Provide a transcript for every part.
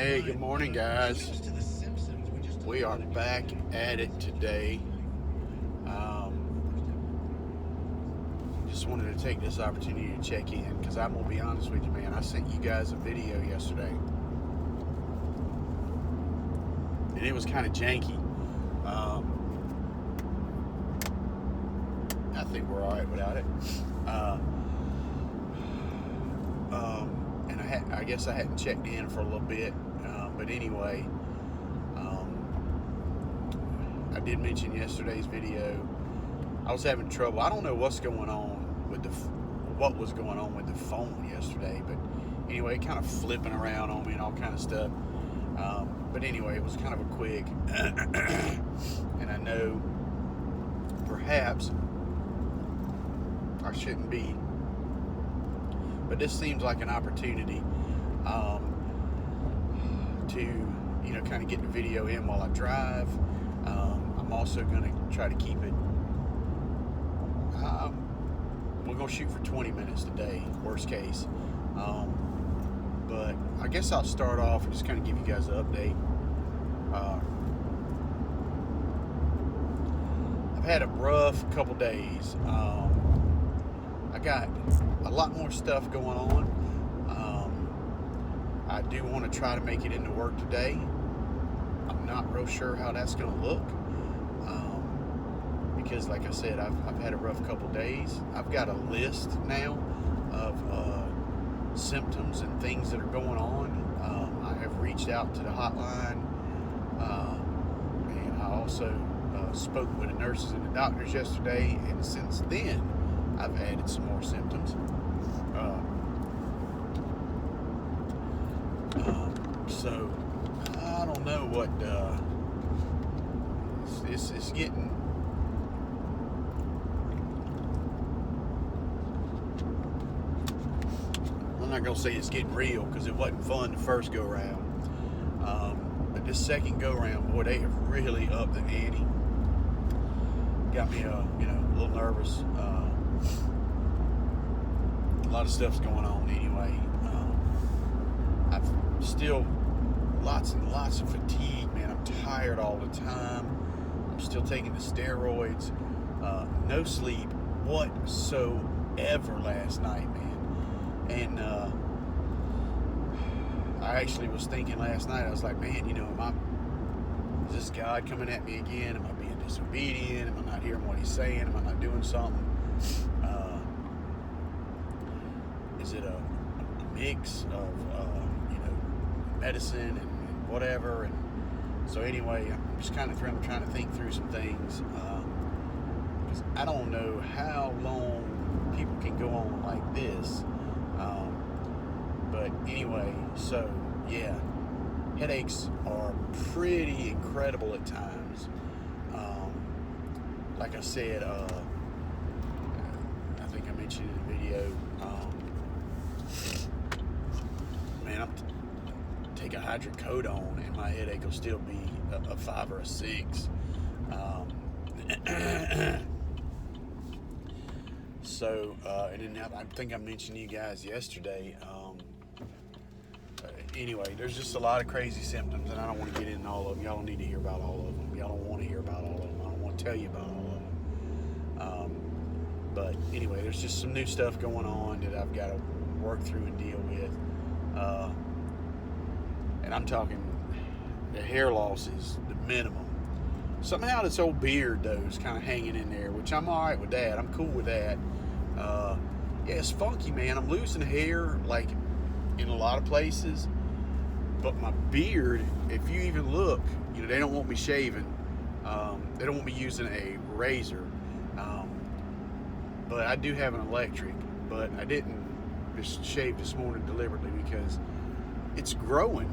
Hey, good morning, guys. We are back at it today. Just wanted to take this opportunity to check in because I'm gonna be honest with you, man. I sent you guys a video yesterday, and it was kind of janky. I think we're all right without it. And I guess I hadn't checked in for a little bit, but anyway. I did mention yesterday's video. I was having trouble. I don't know what's going on with what was going on with the phone yesterday, but anyway, kind of flipping around on me and all kind of stuff. But anyway, it was kind of a quick, and I know perhaps I shouldn't be, but this seems like an opportunity to kind of get the video in while I drive. I'm also going to try to keep it. We're going to shoot for 20 minutes today, worst case. But I guess I'll start off and just kind of give you guys an update. I've had a rough couple days. I got a lot more stuff going on. I do want to try to make it into work today. I'm not real sure how that's going to look. Because like I said, I've had a rough couple days. I've got a list now of symptoms and things that are going on. I have reached out to the hotline, and I also spoke with the nurses and the doctors yesterday, and since then I've added some more symptoms. So I don't know what it's getting. I'm not gonna say it's getting real because it wasn't fun the first go round, but this second go round, boy, they have really upped the ante. Got me a little nervous. A lot of stuff's going on anyway. I've still lots and lots of fatigue, man. I'm tired all the time. I'm still taking the steroids. No sleep whatsoever last night, man. And I actually was thinking last night, I was like, man, is this God coming at me again? Am I being disobedient? Am I not hearing what he's saying? Am I not doing something? Is it a mix of medicine and whatever? And so anyway, I'm just kind of trying to think through some things, because I don't know how long people can go on like this. But anyway, so yeah, headaches are pretty incredible at times. Like I said, I think I mentioned in the video, man, I'm take a hydrocodone and my headache will still be a 5 or a 6. So, and then I think I mentioned to you guys yesterday. Anyway, there's just a lot of crazy symptoms, and I don't want to get into all of them. Y'all don't need to hear about all of them. Y'all don't want to hear about all of them. I don't want to tell you about all of them. But anyway, there's just some new stuff going on that I've got to work through and deal with. And I'm talking, the hair loss is the minimum. Somehow this old beard, though, is kind of hanging in there, which I'm all right with that. I'm cool with that. Yeah, it's funky, man. I'm losing hair, like, in a lot of places. But my beard, if you even look, they don't want me shaving. They don't want me using a razor. But I do have an electric. But I didn't just shave this morning deliberately because it's growing.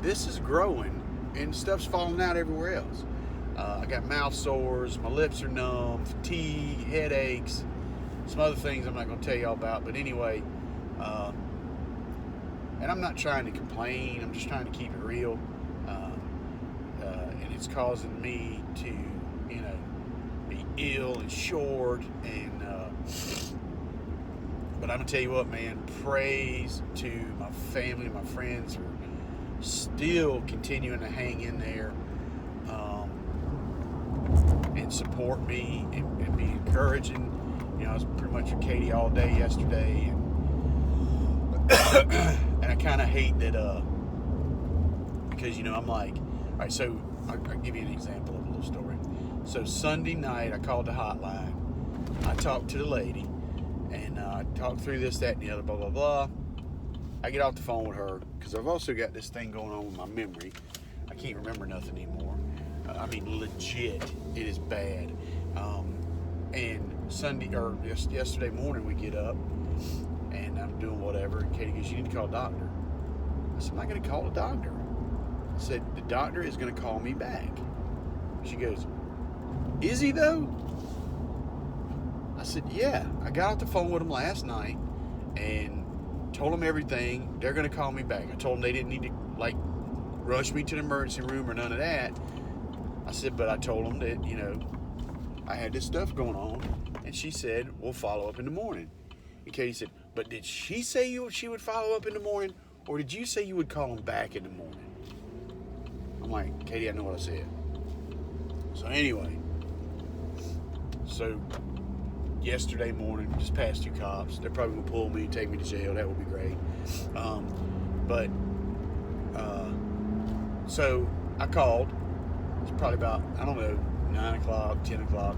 This is growing, and stuff's falling out everywhere else. I got mouth sores, my lips are numb, fatigue, headaches, some other things I'm not going to tell y'all about. But anyway, and I'm not trying to complain. I'm just trying to keep it real. And it's causing me to, be ill and short. And but I'm going to tell you what, man, praise to my family, my friends, for still continuing to hang in there and support me and be encouraging. You know, I was pretty much with Katie all day yesterday, and I kind of hate that because, you know, I'm like, all right, so I'll give you an example of a little story. So Sunday night, I called the hotline. I talked to the lady, and I talked through this, that, and the other, blah, blah, blah. I get off the phone with her, because I've also got this thing going on with my memory. I can't remember nothing anymore. I mean, legit, it is bad. And yesterday morning, we get up, and I'm doing whatever, and Katie goes, you need to call a doctor. I said, I'm not going to call a doctor. I said, the doctor is going to call me back. She goes, is he though? I said, yeah. I got off the phone with him last night and told them everything. They're going to call me back. I told them they didn't need to, like, rush me to the emergency room or none of that. I said, but I told them that, you know, I had this stuff going on. And she said, we'll follow up in the morning. And Katie said, but did she say she would follow up in the morning? Or did you say you would call them back in the morning? I'm like, Katie, I know what I said. So anyway, yesterday morning, just passed 2 cops. They're probably gonna pull me and take me to jail. That would be great. So I called. It's probably about, I don't know, 9 o'clock, 10 o'clock.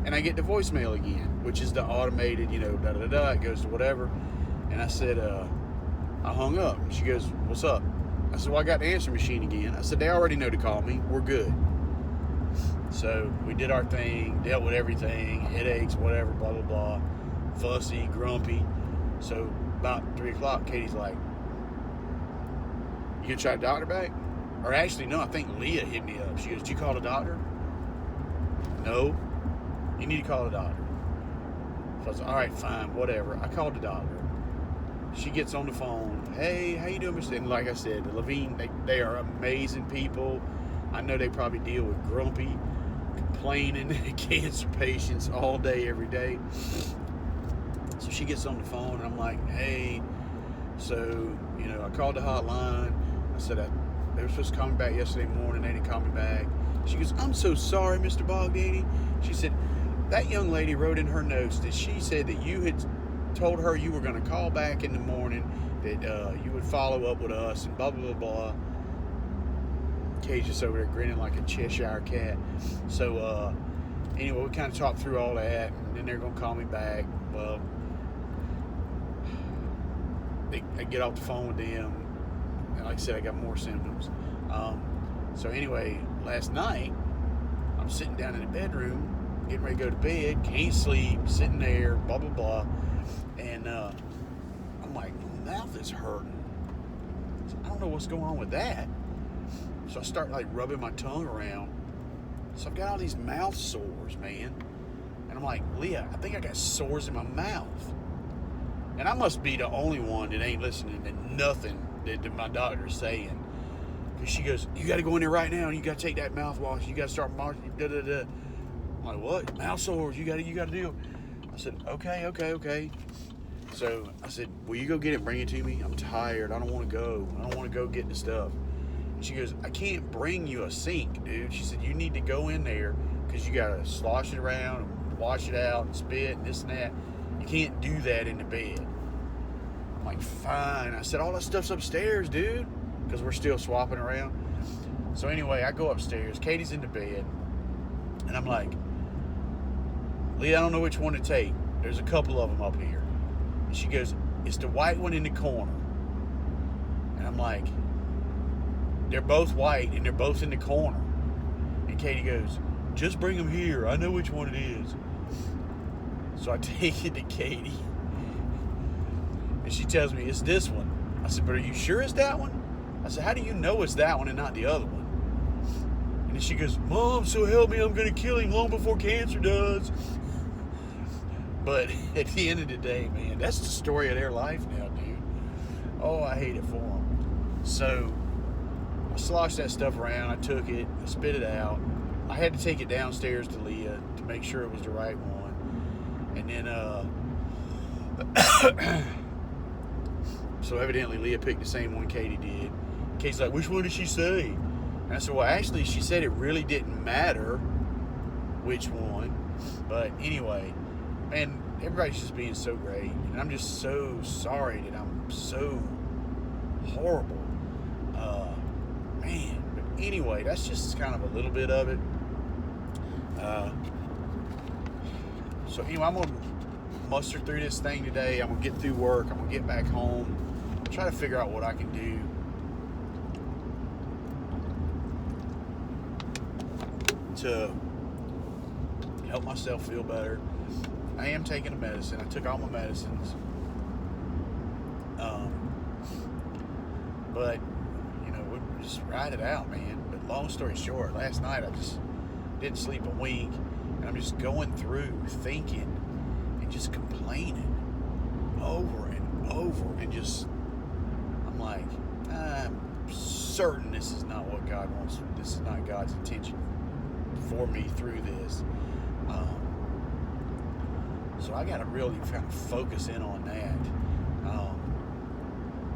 And I get the voicemail again, which is the automated, you know, da-da-da-da, it goes to whatever. And I said, I hung up. She goes, what's up? I said, well, I got the answer machine again. I said, they already know to call me. We're good. So we did our thing, dealt with everything, headaches, whatever, blah, blah, blah, fussy, grumpy. So about 3 o'clock, Katie's like, you gonna try the doctor back? Or actually, no, I think Leah hit me up. She goes, did you call the doctor? No. You need to call the doctor. So I was like, all right, fine, whatever. I called the doctor. She gets on the phone. Hey, how you doing, Mr. And like I said, the Levine, they are amazing people. I know they probably deal with grumpy, complaining cancer patients all day, every day. So she gets on the phone, and I'm like, hey, so, you know, I called the hotline. I said, they were supposed to call me back yesterday morning. They didn't call me back. She goes, I'm so sorry, Mr. Bogdani. She said, that young lady wrote in her notes that she said that you had told her you were going to call back in the morning, that you would follow up with us, and blah, blah, blah, blah. Kay's just over there grinning like a Cheshire cat. So, anyway, we kind of talked through all that, and then they're going to call me back. Well, I get off the phone with them, and like I said, I got more symptoms. So anyway, last night, I'm sitting down in the bedroom, getting ready to go to bed, can't sleep, sitting there, blah, blah, blah. And I'm like, my mouth is hurting. So I don't know what's going on with that. So I start like rubbing my tongue around. So I've got all these mouth sores, man. And I'm like, Leah, I think I got sores in my mouth. And I must be the only one that ain't listening to nothing that my doctor's saying. Because she goes, you got to go in there right now and you got to take that mouthwash. You got to start marching, da-da-da. I'm like, what? Mouth sores, you got to do. I said, okay. So I said, will you go get it and bring it to me? I'm tired. I don't want to go. I don't want to go get the stuff. And she goes, I can't bring you a sink, dude. She said, you need to go in there because you got to slosh it around and wash it out and spit and this and that. You can't do that in the bed. I'm like, fine. I said, all that stuff's upstairs, dude, because we're still swapping around. So anyway, I go upstairs. Katie's in the bed, and I'm like, Leah, I don't know which one to take. There's a couple of them up here. And she goes, it's the white one in the corner. And I'm like, they're both white, and they're both in the corner. And Katie goes, just bring them here. I know which one it is. So I take it to Katie, and she tells me, it's this one. I said, but are you sure it's that one? I said, how do you know it's that one and not the other one? And then she goes, Mom, so help me, I'm going to kill him long before cancer does. But at the end of the day, man, that's the story of their life now, dude. Oh, I hate it for them. So I sloshed that stuff around. I took it. I spit it out. I had to take it downstairs to Leah to make sure it was the right one. And then, so evidently Leah picked the same one Katie did. Katie's like, which one did she say? And I said, well, actually, she said it really didn't matter which one. But anyway, man, everybody's just being so great. And I'm just so sorry that I'm so horrible. Man, but anyway, that's just kind of a little bit of it. So anyway, I'm going to muster through this thing today. I'm going to get through work. I'm going to get back home. Try to figure out what I can do to help myself feel better. I am taking a medicine. I took all my medicines. But, you know, we just ride it out, man. But long story short, last night I just didn't sleep a wink. And I'm just going through thinking and just complaining over and over. And just, I'm like, I'm certain this is not what God wants. This is not God's intention for me through this. So I got to really kind of focus in on that.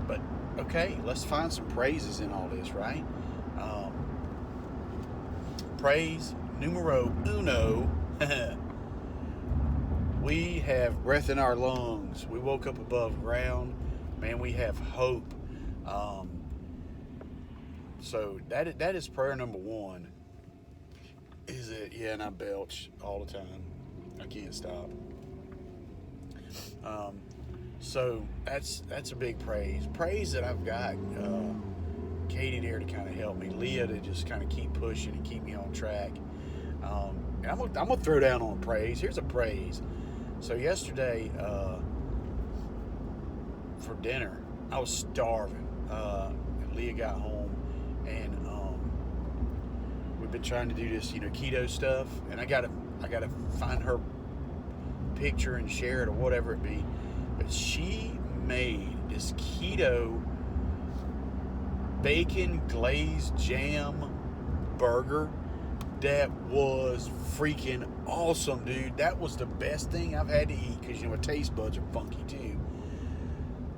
But okay, let's find some praises in all this, right? Praise numero uno. We have breath in our lungs. We woke up above ground. Man, we have hope. So that is prayer number one. Is it? Yeah, and I belch all the time. I can't stop. So that's a big praise. Praise that I've got Katie there to kind of help me, Leah to just kind of keep pushing and keep me on track. And I'm gonna throw down on a praise. Here's a praise. So yesterday for dinner, I was starving. And Leah got home, and we've been trying to do this, keto stuff. And I gotta find her picture and share it or whatever it be. But she made this keto bacon glazed jam burger that was freaking awesome, dude. That was the best thing I've had to eat because, my taste buds are funky too.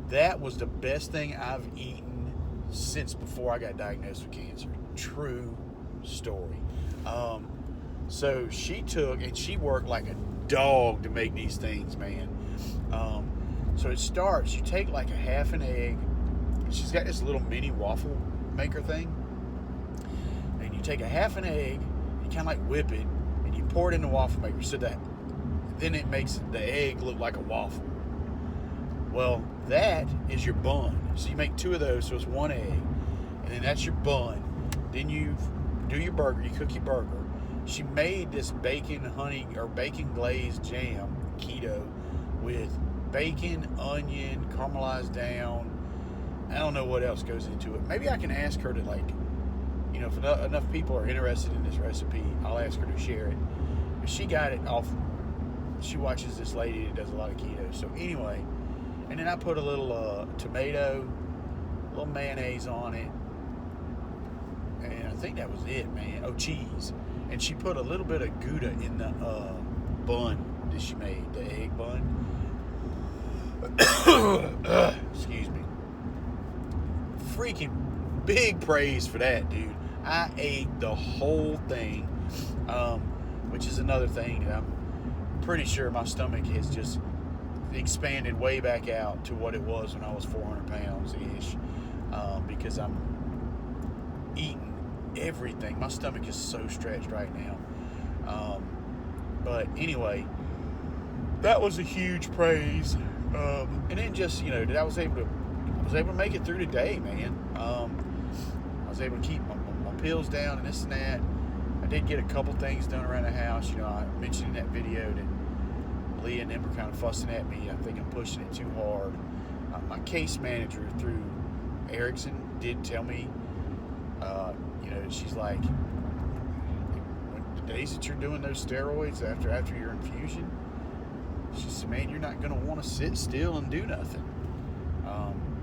That was the best thing I've eaten since before I got diagnosed with cancer. True story. So she took and she worked like a dog to make these things, man. So it starts, you take like a half an egg. She's got this little mini waffle maker thing. And you take a half an egg, you kind of like whip it, and you pour it in the waffle maker so that then it makes the egg look like a waffle. Well, that is your bun. So you make two of those, so it's one egg. And then that's your bun. Then you do your burger, you cook your burger. She made this bacon glazed jam, keto, with bacon, onion, caramelized down. I don't know what else goes into it. Maybe I can ask her to, if enough people are interested in this recipe, I'll ask her to share it. But she got it off, she watches this lady that does a lot of keto. So anyway, and then I put a little tomato, a little mayonnaise on it. And I think that was it, man. Oh, cheese. And she put a little bit of Gouda in the bun that she made, the egg bun. Excuse me. Freaking big praise for that, dude. I ate the whole thing, which is another thing that I'm pretty sure my stomach has just expanded way back out to what it was when I was 400 pounds-ish, because I'm eating everything. My stomach is so stretched right now. But anyway, that was a huge praise. And then just, that I was able to make it through the day, man. I was able to keep my pills down and this and that. I did get a couple things done around the house. I mentioned in that video that Leah and them were kind of fussing at me. I think I'm pushing it too hard. My case manager through Erickson did tell me, she's like, the days that you're doing those steroids after your infusion, she said, man, you're not going to want to sit still and do nothing.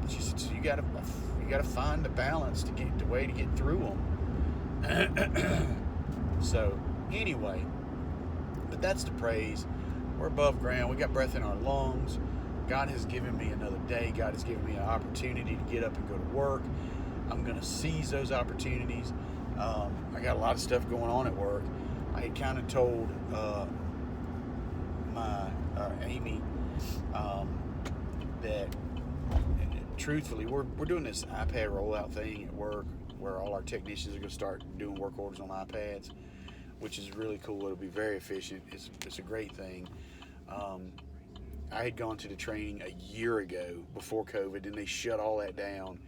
She said, so you got to find the balance to get the way to get through them. So anyway, but that's the praise. We're above ground. We got breath in our lungs. God has given me another day. God has given me an opportunity to get up and go to work. I'm going to seize those opportunities. I got a lot of stuff going on at work. I had kind of told Amy that truthfully we're doing this iPad rollout thing at work where all our technicians are going to start doing work orders on iPads, which is really cool. It'll be very efficient. It's a great thing. I had gone to the training a year ago before COVID, and they shut all that down,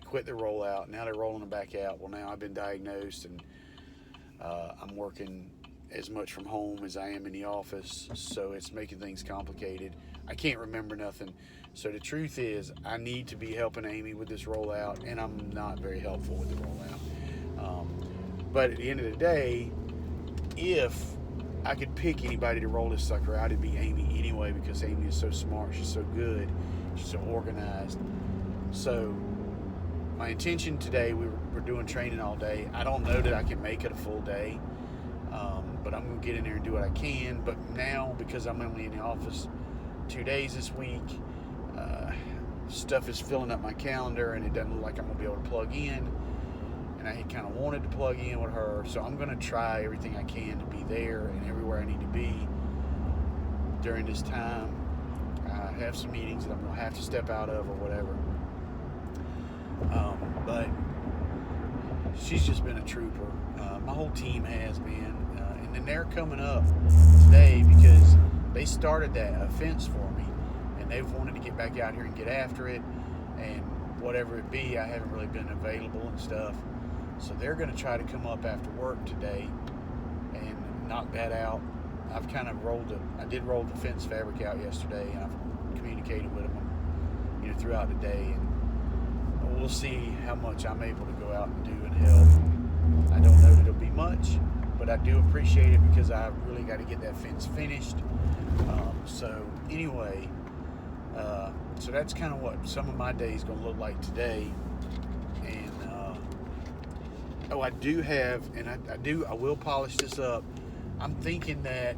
quit the rollout. Now they're rolling them back out. Well, now I've been diagnosed, and I'm working as much from home as I am in the office, so it's making things complicated. I can't remember nothing. So the truth is, I need to be helping Amy with this rollout, and I'm not very helpful with the rollout. But at the end of the day, if I could pick anybody to roll this sucker out, it'd be Amy anyway, because Amy is so smart, she's so good, she's so organized. So my intention today, we're doing training all day. I don't know that I can make it a full day, but I'm going to get in there and do what I can. But now, because I'm only in the office 2 days this week, stuff is filling up my calendar, and it doesn't look like I'm going to be able to plug in. And I had kind of wanted to plug in with her, so I'm going to try everything I can to be there and everywhere I need to be during this time. I have some meetings that I'm going to have to step out of or whatever. But she's just been a trooper. My whole team has been. And then they're coming up today because they started that offense for me, and they've wanted to get back out here and get after it, and whatever it be, I haven't really been available and stuff. So they're going to try to come up after work today and knock that out. I've kind of I did roll the fence fabric out yesterday, and I've communicated with them, throughout the day, and we'll see how much I'm able to go out and do and help. I don't know that it'll be much, but I do appreciate it because I've really got to get that fence finished. So anyway, so that's kind of what some of my day is going to look like today. And I do have, and I will polish this up. I'm thinking that,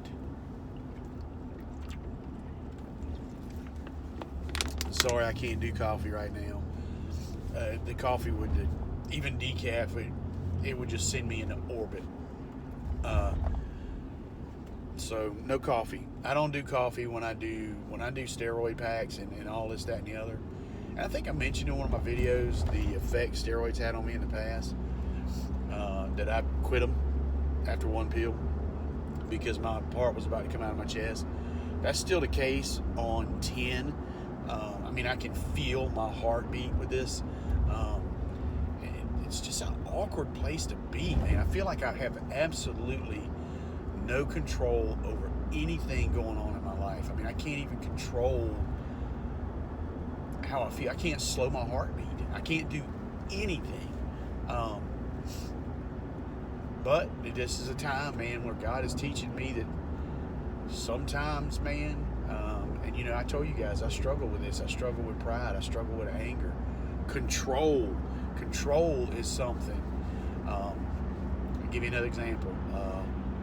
sorry, I can't do coffee right now. The coffee would, even decaf, it would just send me into orbit. So no coffee. I don't do coffee when I do steroid packs and all this, that, and the other. And I think I mentioned in one of my videos the effect steroids had on me in the past. That I quit them after one pill because my heart was about to come out of my chest. That's still the case on 10. I can feel my heartbeat with this. It's just an awkward place to be, man. I feel like I have absolutely no control over anything going on in my life. I can't even control how I feel. I can't slow my heartbeat. I can't do anything. But this is a time, man, where God is teaching me that sometimes, man, and I told you guys, I struggle with this. I struggle with pride. I struggle with anger. Control is something. I'll give you another example.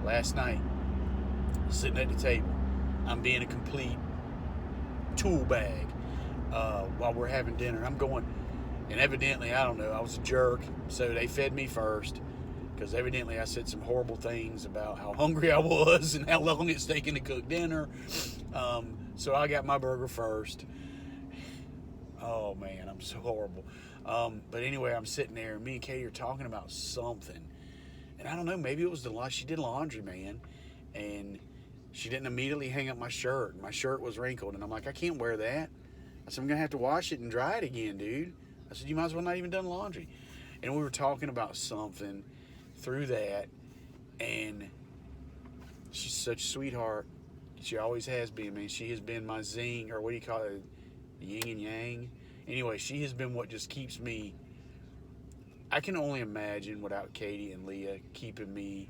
Last night, sitting at the table, I'm being a complete tool bag while we're having dinner. I'm going, and evidently, I don't know, I was a jerk, so they fed me first, because evidently I said some horrible things about how hungry I was and how long it's taking to cook dinner. So I got my burger first. Oh man, I'm so horrible. But anyway, I'm sitting there, and me and Katie are talking about something. And I don't know, maybe it was she did laundry, man. And she didn't immediately hang up my shirt. My shirt was wrinkled, and I'm like, I can't wear that. I said, I'm going to have to wash it and dry it again, dude. I said, you might as well not even done laundry. And we were talking about something through that, and she's such a sweetheart. She always has been, man. She has been my zing, or what do you call it, yin and yang. Anyway, she has been what just keeps me. I can only imagine without Katie and Leah keeping me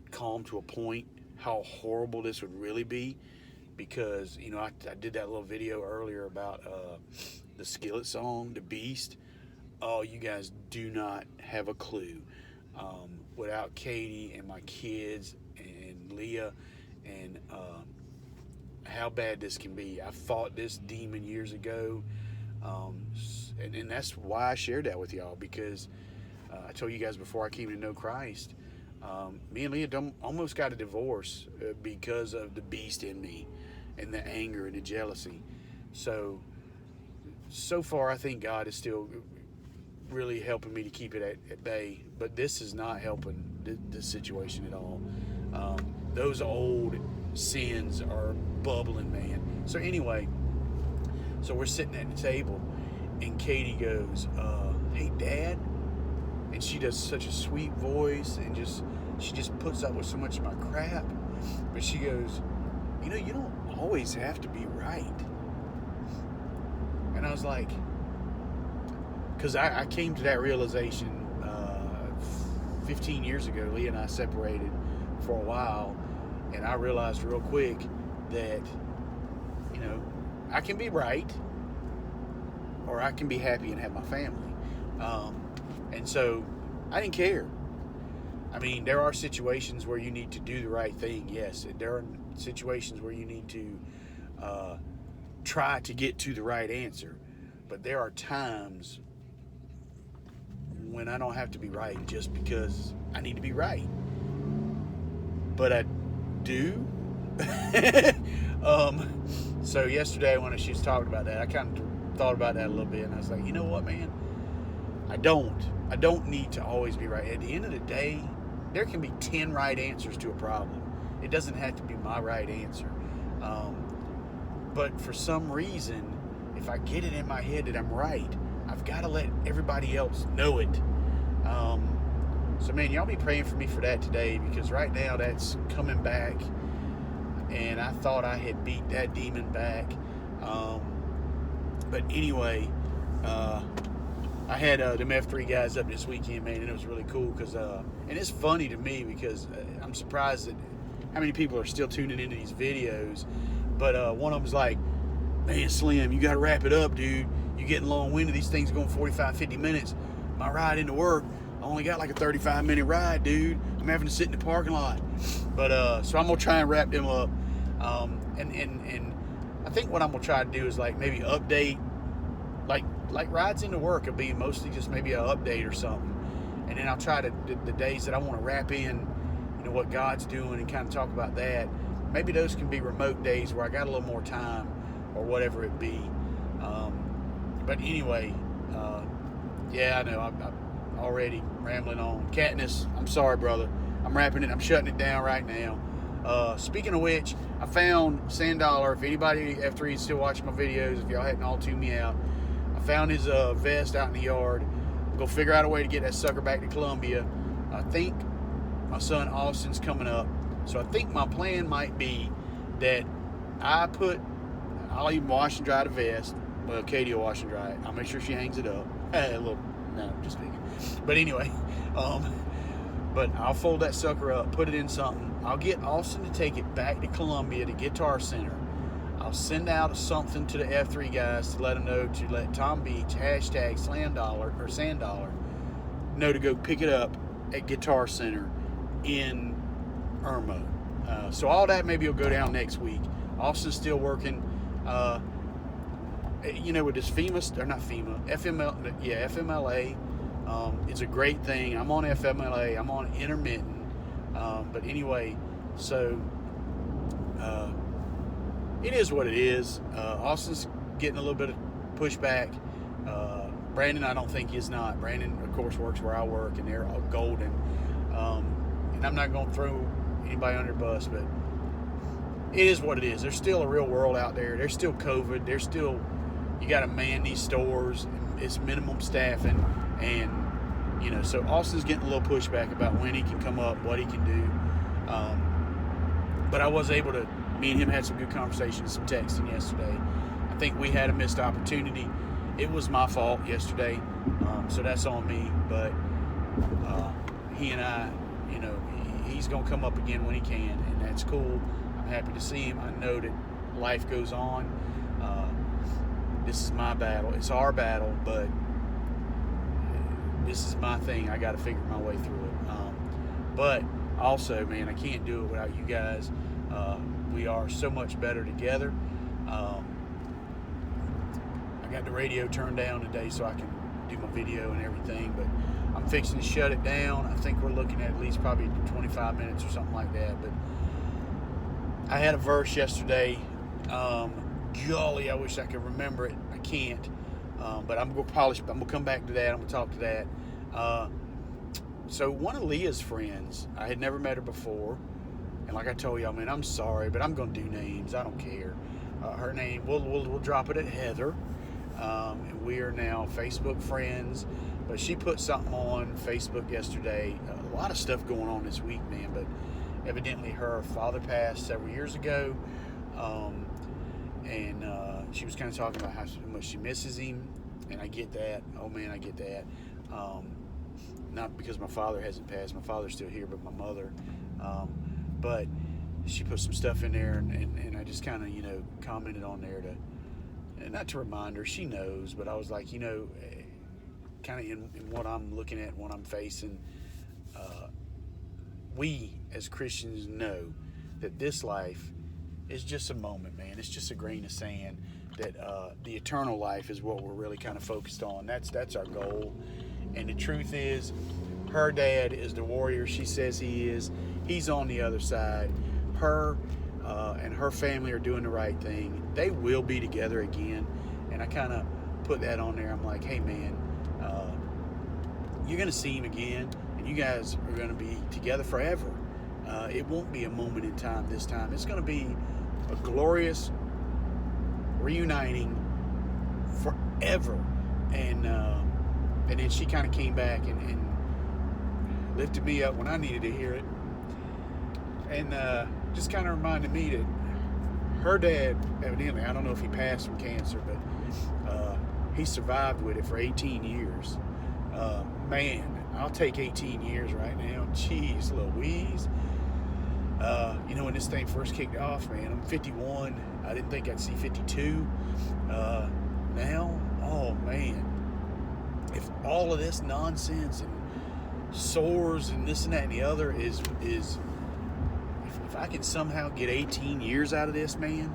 calm to a point how horrible this would really be, because I did that little video earlier about the Skillet song, The Beast. Oh, you guys do not have a clue. Without Katie and my kids and Leah and how bad this can be. I fought this demon years ago. and that's why I shared that with y'all, because I told you guys before I came to know Christ, me and Leah almost got a divorce because of the beast in me and the anger and the jealousy. So far, I think God is still really helping me to keep it at bay, but this is not helping the situation at all. Those old sins are bubbling, man. So anyway, so we're sitting at the table, and Katie goes, "Hey, Dad," and she does such a sweet voice, and she just puts up with so much of my crap, but she goes, "You know, you don't always have to be right." And I was like, because I came to that realization 15 years ago. Leah and I separated for a while, and I realized real quick that, you know, I can be right, or I can be happy and have my family. And so I didn't care. I mean, there are situations where you need to do the right thing, yes. There are situations where you need to try to get to the right answer. But there are times when I don't have to be right just because I need to be right. But I do. So yesterday when she was talking about that, I kind of thought about that a little bit, and I was like, you know what, man? I don't need to always be right. At the end of the day, there can be 10 right answers to a problem. It doesn't have to be my right answer. But for some reason, if I get it in my head that I'm right, I've got to let everybody else know it. So man, y'all be praying for me for that today, because right now that's coming back, and I thought I had beat that demon back. But anyway, I had them F3 guys up this weekend, man, and it was really cool because, and it's funny to me because I'm surprised at how many people are still tuning into these videos. But one of them was like, "Man, Slim, you got to wrap it up, dude. You're getting long-winded. These things are going 45, 50 minutes. My ride into work, I only got like a 35-minute ride, dude. I'm having to sit in the parking lot." But so I'm going to try and wrap them up. And I think what I'm going to try to do is like maybe update, like rides into work will be mostly just maybe an update or something. And then I'll try to, the days that I want to wrap in, you know, what God's doing and kind of talk about that. Maybe those can be remote days where I got a little more time or whatever it be. But anyway, yeah, I know I'm already rambling on. Katniss, I'm sorry, brother. I'm wrapping it. I'm shutting it down right now. Speaking of which, I found Sandollar. If anybody F3 is still watching my videos, if y'all hadn't all tuned me out, I found his vest out in the yard. I'm gonna figure out a way to get that sucker back to Columbia. I think my son Austin's coming up, so I think my plan might be that I'll even wash and dry the vest. Well, Katie will wash and dry it. I'll make sure she hangs it up. No, just speaking. But anyway, but I'll fold that sucker up, put it in something. I'll get Austin to take it back to Columbia to Guitar Center. I'll send out something to the F3 guys to let them know to let Tom Beach, hashtag Sandollar, know to go pick it up at Guitar Center in Irmo. So all that maybe will go down next week. Austin's still working, you know, with this FMLA. It's a great thing. I'm on FMLA. I'm on intermittent. But anyway, so it is what it is. Austin's getting a little bit of pushback. Brandon, I don't think is not. Brandon, of course, works where I work, and they're all golden. And I'm not going to throw anybody under the bus, but it is what it is. There's still a real world out there. There's still COVID. There's still, you got to man these stores. It's minimum staffing. And, you know, so Austin's getting a little pushback about when he can come up, what he can do. But I was able to, me and him had some good conversations, some texting yesterday. I think we had a missed opportunity. It was my fault yesterday, so that's on me. But he and I, you know, he's going to come up again when he can, and that's cool. I'm happy to see him. I know that life goes on. This is my battle. It's our battle, but this is my thing. I got to figure my way through it. But also, man, I can't do it without you guys. We are so much better together. I got the radio turned down today so I can do my video and everything, but I'm fixing to shut it down. I think we're looking at least probably 25 minutes or something like that. But I had a verse yesterday. Golly, I wish I could remember it. I can't. But I'm going to polish. I'm going to come back to that. I'm going to talk to that. So one of Leah's friends, I had never met her before. And like I told y'all, man, I'm sorry, but I'm going to do names. I don't care. Her name, we'll drop it at Heather. And we are now Facebook friends. But she put something on Facebook yesterday. A lot of stuff going on this week, man. But evidently her father passed several years ago. And she was kind of talking about how much she misses him. And I get that. Oh, man, I get that. Not because my father hasn't passed. My father's still here, but my mother. But she put some stuff in there, and I just kind of, commented on there not to remind her. She knows, but I was like, kind of in what I'm looking at, what I'm facing, we as Christians know that this life is just a moment, man. It's just a grain of sand. That the eternal life is what we're really kind of focused on. That's our goal. And the truth is, her dad is the warrior she says he is. He's on the other side. Her and her family are doing the right thing. They will be together again. And I kind of put that on there. I'm like, hey, man, you're going to see him again, and you guys are going to be together forever. It won't be a moment in time this time. It's going to be a glorious reuniting forever. And then she kind of came back and lifted me up when I needed to hear it. And just kind of reminded me that her dad, evidently, I don't know if he passed from cancer, but he survived with it for 18 years. Man, I'll take 18 years right now. Jeez Louise. When this thing first kicked off, man, I'm 51. I didn't think I'd see 52. Now, oh man, if all of this nonsense and sores and this and that and the other is if I can somehow get 18 years out of this, man,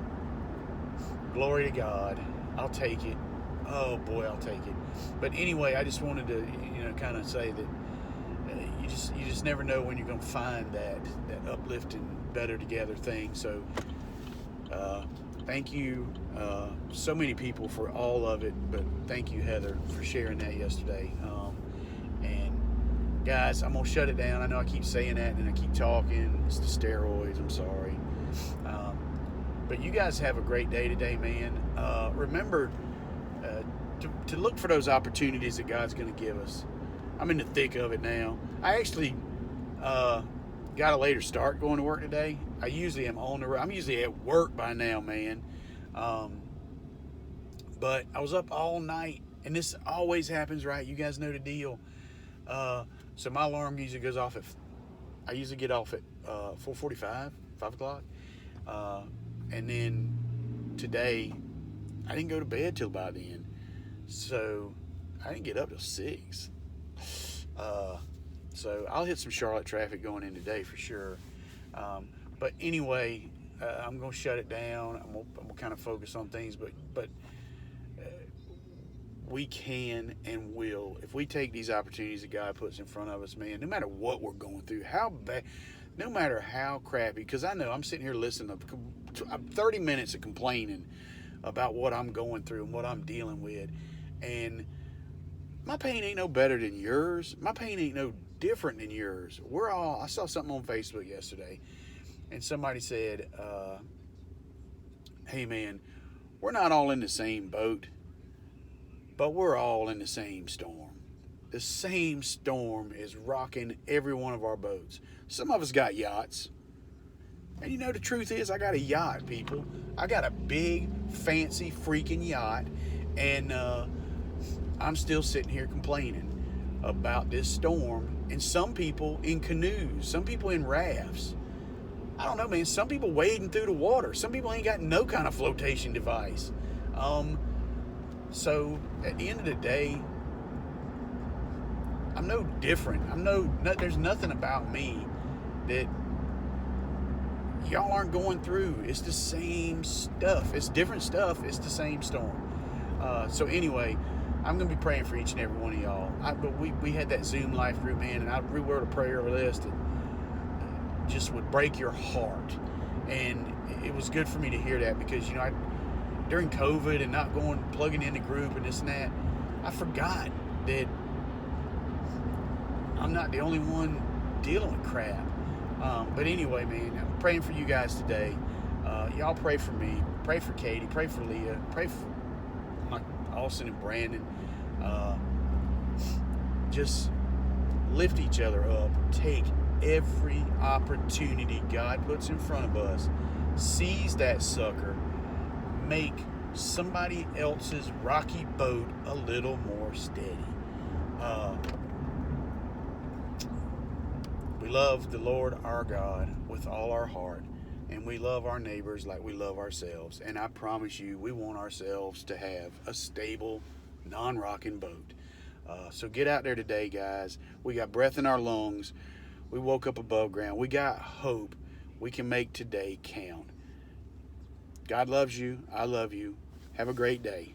glory to God, I'll take it. Oh boy, I'll take it. But anyway, I just wanted to, kind of say that you just never know when you're going to find that uplifting, better together thing. So thank you, so many people for all of it, but thank you, Heather, for sharing that yesterday. And guys, I'm gonna shut it down. I know I keep saying that and I keep talking. It's the steroids. I'm sorry. But you guys have a great day today, man. Remember to look for those opportunities that God's going to give us. I'm in the thick of it now. I actually got a later start going to work today. I usually am on the road. I'm usually at work by now, man. But I was up all night, and this always happens, right? You guys know the deal. So my alarm usually goes off I usually get off at 4:45, 5 o'clock. And then today, I didn't go to bed till about then. So I didn't get up till 6. So I'll hit some Charlotte traffic going in today for sure. But anyway, I'm going to shut it down. I'm going to kind of focus on things, but we can and will, if we take these opportunities that God puts in front of us, man, no matter what we're going through, how bad, no matter how crappy, because I know I'm sitting here listening to 30 minutes of complaining about what I'm going through and what I'm dealing with, and my pain ain't no better than yours. My pain ain't no different than yours. I saw something on Facebook yesterday, and somebody said, hey man, we're not all in the same boat, but we're all in the same storm. The same storm is rocking every one of our boats. Some of us got yachts. And the truth is, I got a yacht, people. I got a big, fancy, freaking yacht. And I'm still sitting here complaining about this storm. And some people in canoes, some people in rafts. I don't know, man. Some people wading through the water. Some people ain't got no kind of flotation device. So at the end of the day, I'm no different. There's nothing about me that y'all aren't going through. It's the same stuff. It's different stuff. It's the same storm. So anyway, I'm going to be praying for each and every one of y'all. But we had that Zoom life group, man, and I rewrote a prayer list that just would break your heart. And it was good for me to hear that because, during COVID and not plugging in the group and this and that, I forgot that I'm not the only one dealing with crap. But anyway, man, I'm praying for you guys today. Y'all pray for me. Pray for Katie. Pray for Leah. Pray for Austin and Brandon. Just lift each other up. Take every opportunity God puts in front of us. Seize that sucker. Make somebody else's rocky boat a little more steady. We love the Lord our God with all our heart, and we love our neighbors like we love ourselves. And I promise you, we want ourselves to have a stable, non-rocking boat. So get out there today, guys. We got breath in our lungs. We woke up above ground. We got hope. We can make today count. God loves you. I love you. Have a great day.